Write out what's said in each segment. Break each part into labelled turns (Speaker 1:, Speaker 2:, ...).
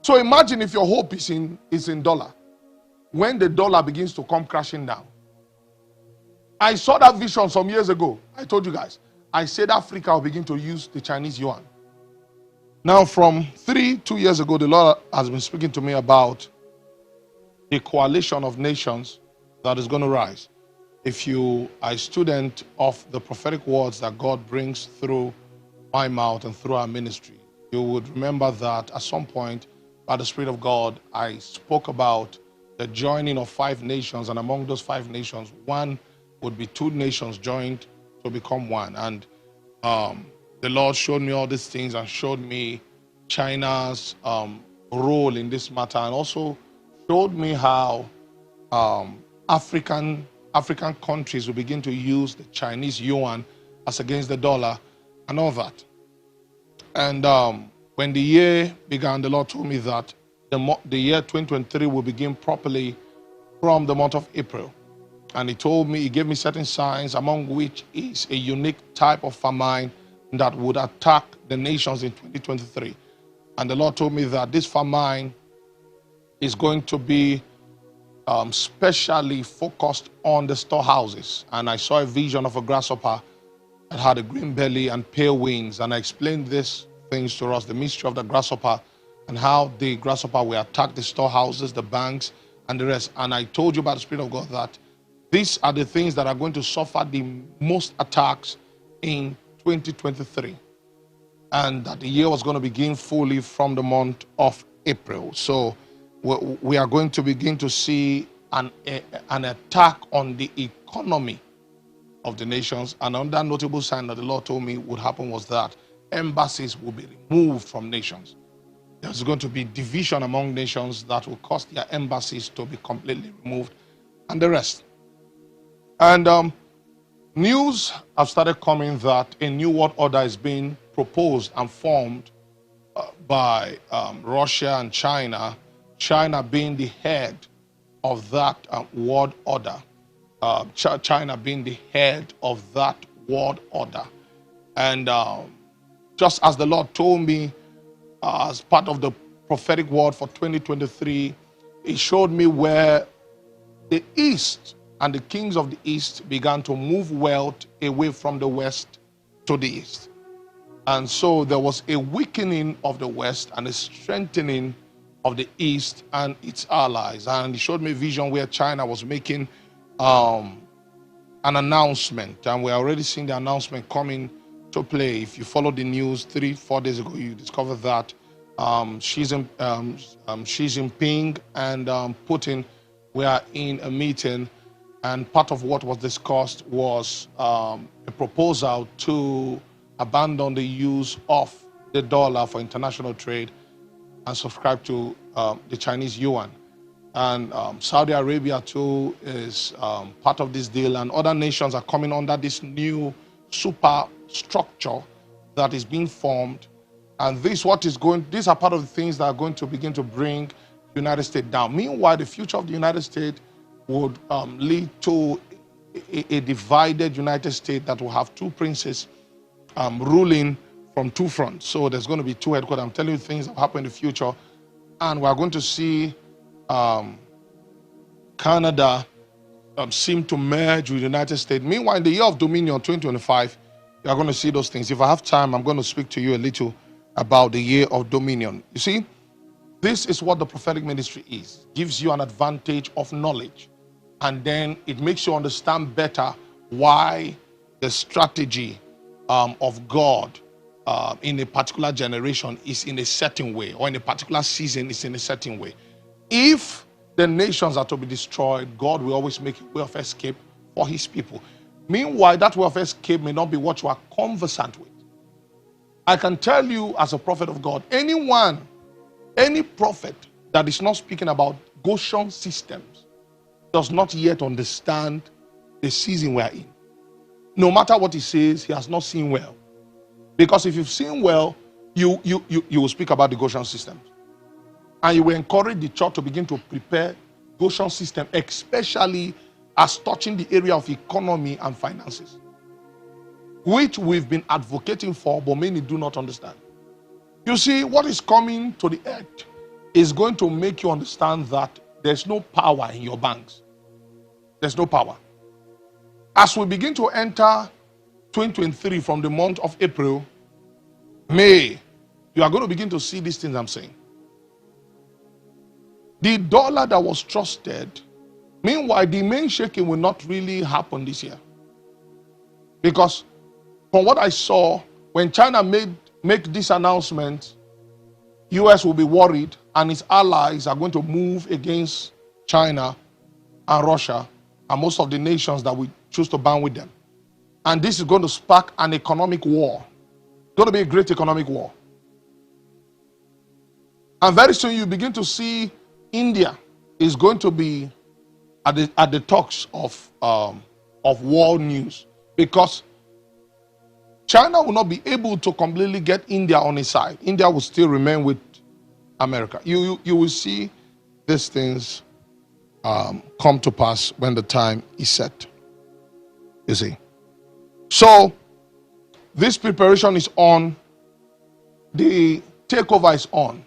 Speaker 1: So imagine if your hope is in dollar. When the dollar begins to come crashing down. I saw that vision some years ago. I told you guys. I said Africa will begin to use the Chinese yuan. Now from 2 years ago, the Lord has been speaking to me about the coalition of nations that is going to rise. If you are a student of the prophetic words that God brings through my mouth and through our ministry, you would remember that at some point, by the Spirit of God, I spoke about the joining of 5 nations, and among those 5 nations, one would be 2 nations joined to become one. And the Lord showed me all these things and showed me China's role in this matter, and also showed me how African countries will begin to use the Chinese yuan as against the dollar and all that. And when the year began, the Lord told me that the year 2023 will begin properly from the month of April. And he told me, he gave me certain signs, among which is a unique type of famine that would attack the nations in 2023. And the Lord told me that this famine is going to be specially focused on the storehouses. And I saw a vision of a grasshopper that had a green belly and pale wings. And I explained these things to us, the mystery of the grasshopper and how the grasshopper will attack the storehouses, the banks, and the rest. And I told you by the Spirit of God that these are the things that are going to suffer the most attacks in 2023. And that the year was going to begin fully from the month of April. So we are going to begin to see an attack on the economy of the nations. And another notable sign that the Lord told me would happen was that embassies will be removed from nations. There's going to be division among nations that will cause their embassies to be completely removed and the rest. And news have started coming that a new world order is being proposed and formed by Russia and China, China being the head of that world order. China being the head of that world order. And just as the Lord told me as part of the prophetic word for 2023, He showed me where the East and the kings of the East began to move wealth away from the West to the East. And so there was a weakening of the West and a strengthening of the East and its allies. And He showed me a vision where China was making an announcement, and we're already seeing the announcement coming to play. If you followed the news 3-4 days ago, you discovered that Xi Jinping and Putin were in a meeting, and part of what was discussed was a proposal to abandon the use of the dollar for international trade and subscribe to the Chinese yuan. And Saudi Arabia too is part of this deal, and other nations are coming under this new super structure that is being formed. And these are part of the things that are going to begin to bring the United States down. Meanwhile, the future of the United States would lead to a divided United States that will have 2 princes ruling from 2 fronts. So there's going to be 2 headquarters. I'm telling you things that will happen in the future. And we're going to see Canada seem to merge with the United States. Meanwhile, in the year of Dominion 2025, you are going to see those things. If I have time, I'm going to speak to you a little about the year of Dominion. You see, this is what the prophetic ministry is. It gives you an advantage of knowledge. And then it makes you understand better why the strategy of God in a particular generation is in a certain way, or in a particular season is in a certain way. If the nations are to be destroyed, God will always make a way of escape for His people. Meanwhile, that way of escape may not be what you are conversant with. I can tell you as a prophet of God, any prophet that is not speaking about Goshen systems does not yet understand the season we are in. No matter what he says, he has not seen well. Because if you've seen well, you will speak about the Goshen systems. And you will encourage the church to begin to prepare Goshen system, especially as touching the area of economy and finances, which we've been advocating for, but many do not understand. You see, what is coming to the earth is going to make you understand that there's no power in your banks. There's no power. As we begin to enter 2023 from the month of April, May, you are going to begin to see these things I'm saying. The dollar that was trusted, meanwhile, the main shaking will not really happen this year. Because from what I saw, when China make this announcement, US will be worried and its allies are going to move against China and Russia and most of the nations that we choose to band with them. And this is going to spark an economic war. It's going to be a great economic war. And very soon you begin to see India is going to be at the talks of world news, because China will not be able to completely get India on its side. India will still remain with America. You will see these things come to pass when the time is set. You see. So this preparation is on. The takeover is on.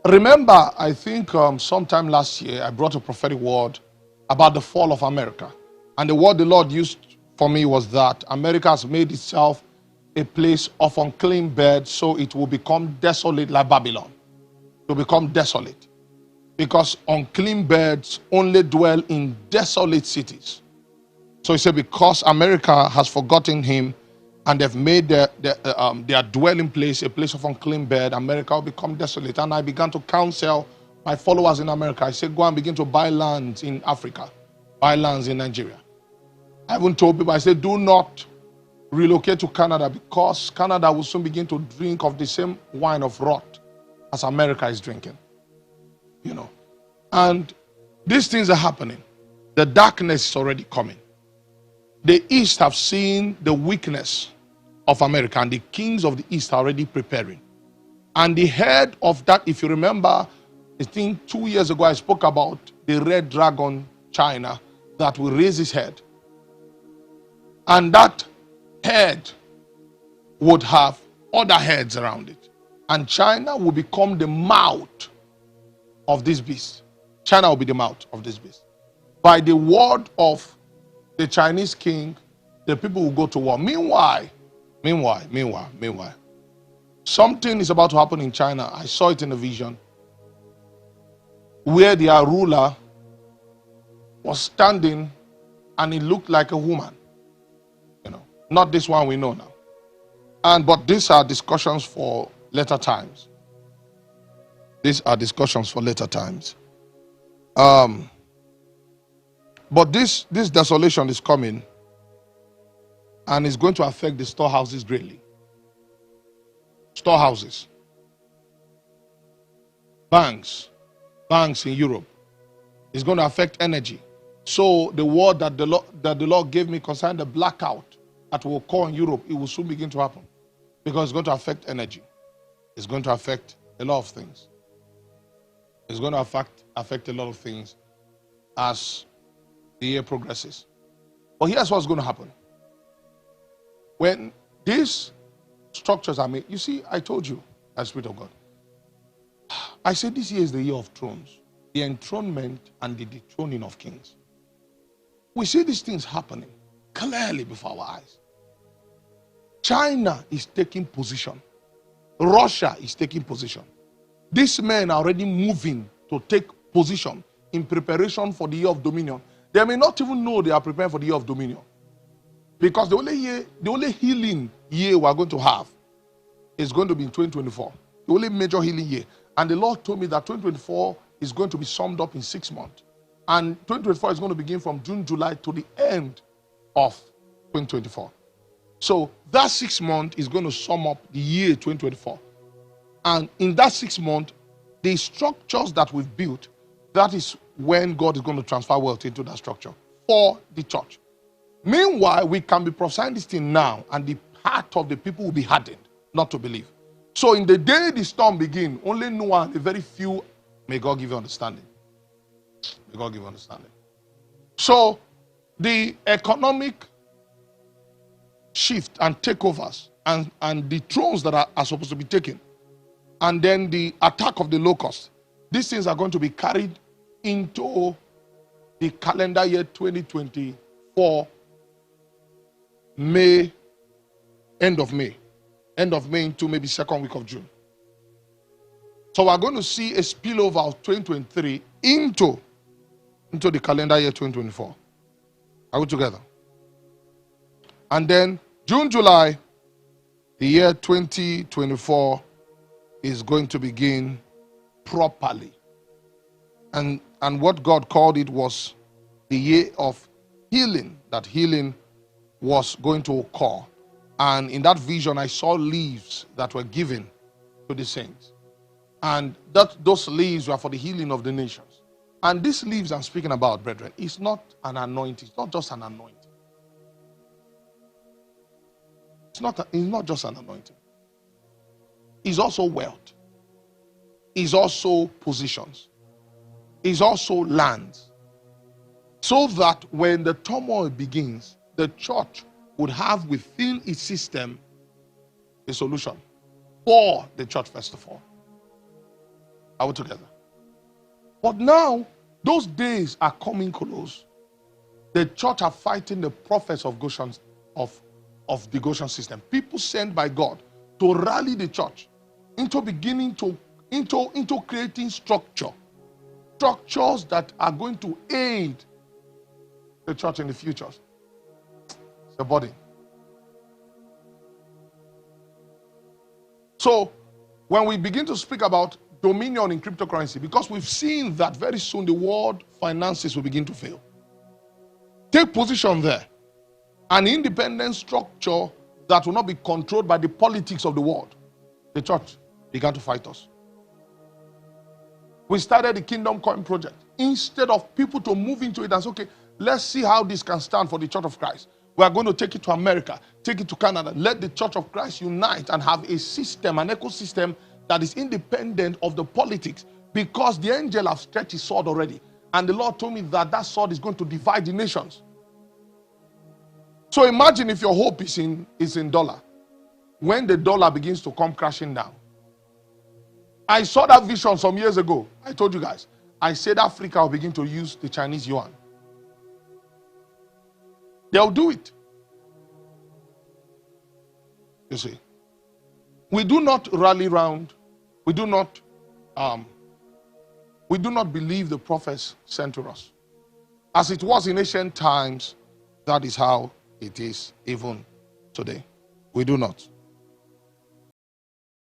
Speaker 1: Remember, I think sometime last year, I brought a prophetic word about the fall of America. And the word the Lord used for me was that America has made itself a place of unclean bed, so it will become desolate like Babylon. It will become desolate. Because unclean beds only dwell in desolate cities. So he said, because America has forgotten him and they've made their dwelling place a place of unclean bed, America will become desolate. And I began to counsel my followers in America. I said, go and begin to buy lands in Africa, buy lands in Nigeria. I even told people, I said, do not relocate to Canada, because Canada will soon begin to drink of the same wine of rot as America is drinking. You know, and these things are happening. The darkness is already coming. The East have seen the weakness of America, and the kings of the East are already preparing. And the head of that, if you remember, I think 2 years ago I spoke about the red dragon, China, that will raise his head. And that head would have other heads around it. And China will become the mouth of this beast. China will be the mouth of this beast. By the word of the Chinese king, the people will go to war. Meanwhile, something is about to happen in China. I saw it in a vision, where their ruler was standing and it looked like a woman. You know, not this one we know now. But these are discussions for later times. These are discussions for later times. But this desolation is coming, and it's going to affect the storehouses greatly. Storehouses. Banks in Europe. It's going to affect energy. So the word that the Lord gave me concerning the blackout that will occur in Europe, it will soon begin to happen, because it's going to affect energy. It's going to affect a lot of things. It's going to affect a lot of things as the year progresses. But here's what's going to happen. When these structures are made, you see, I told you, as Spirit of God, I said this year is the year of thrones, the enthronement and the dethroning of kings. We see these things happening clearly before our eyes. China is taking position. Russia is taking position. These men are already moving to take position in preparation for the year of dominion. They may not even know they are preparing for the year of dominion. Because the only healing year we are going to have is going to be in 2024. The only major healing year. And the Lord told me that 2024 is going to be summed up in 6 months. And 2024 is going to begin from June, July to the end of 2024. So that 6 months is going to sum up the year 2024. And in that 6 months, the structures that we've built, that is when God is going to transfer wealth into that structure for the church. Meanwhile, we can be prophesying this thing now, and the heart of the people will be hardened not to believe. So in the day the storm begins, only Noah and a very few, may God give you understanding. May God give you understanding. So the economic shift and takeovers and the thrones that are supposed to be taken and then the attack of the locusts. These things are going to be carried into the calendar year 2024, May, end of May into maybe second week of June. So we're going to see a spillover of 2023 into the calendar year 2024. Are we together? And then June, July, the year 2024 is going to begin properly. And what God called it was the year of healing, that healing was going to occur. And in that vision, I saw leaves that were given to the saints. And those leaves were for the healing of the nations. And these leaves I'm speaking about, brethren, is not an anointing. It's not just an anointing. It's not just an anointing. It's also wealth. It's also positions. It's also lands. So that when the turmoil begins, the church would have within its system a solution for the church, first of all. Are we together? But now, those days are coming close. The church are fighting the prophets of Goshen, of the Goshen system. People sent by God to rally the church into beginning to into creating structures that are going to aid the church in the future. It's a body. So when we begin to speak about dominion in cryptocurrency, because we've seen that very soon the world finances will begin to fail. Take position there. An independent structure that will not be controlled by the politics of the world. The church began to fight us. We started the Kingdom Coin Project. Instead of people to move into it and say, okay, let's see how this can stand for the Church of Christ. We are going to take it to America, take it to Canada. Let the Church of Christ unite and have a system, an ecosystem that is independent of the politics, because the angel has stretched his sword already. And the Lord told me that that sword is going to divide the nations. So imagine if your hope is in dollar. When the dollar begins to come crashing down. I saw that vision some years ago. I told you guys. I said Africa will begin to use the Chinese yuan. They'll do it. You see. We do not rally round. We do not believe the prophets sent to us. As it was in ancient times, that is how it is even today. We do not.